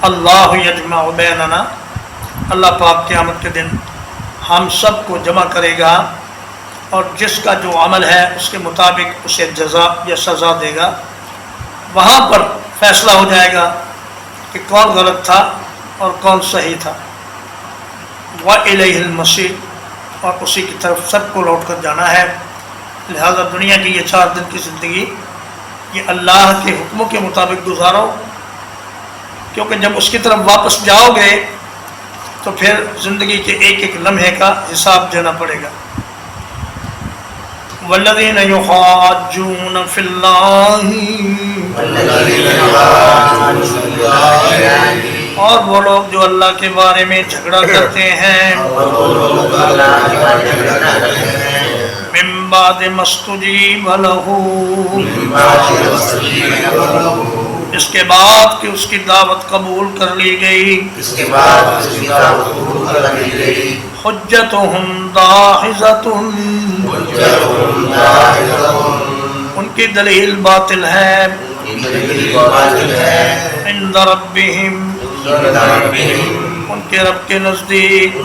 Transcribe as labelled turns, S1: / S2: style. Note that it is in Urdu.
S1: اللہ یجمع بیننا، اللہ پاک قیامت کے دن ہم سب کو جمع کرے گا اور جس کا جو عمل ہے اس کے مطابق اسے جزا یا سزا دے گا۔ وہاں پر فیصلہ ہو جائے گا کہ کون غلط تھا اور کون صحیح تھا۔ وَإِلَيْهِ الْمَصِيرُ، اور اسی کی طرف سب کو لوٹ کر جانا ہے۔ لہذا دنیا کی یہ 4 دن کی زندگی یہ اللہ کے حکموں کے مطابق گزارو، کیونکہ جب اس کی طرف واپس جاؤ گے تو پھر زندگی کے ایک ایک لمحے کا حساب دینا پڑے گا۔ والذین یحاجون فی اللہ، اور وہ لوگ جو اللہ کے بارے میں جھگڑا کرتے ہیں، من بعد ما استجیب لہ، اس کے بعد کہ اس کی دعوت قبول کر لی گئی، حجتہم داحضۃ، ان کی دلیل باطل ہے، عند ربہم، ان کے رب کے نزدیک،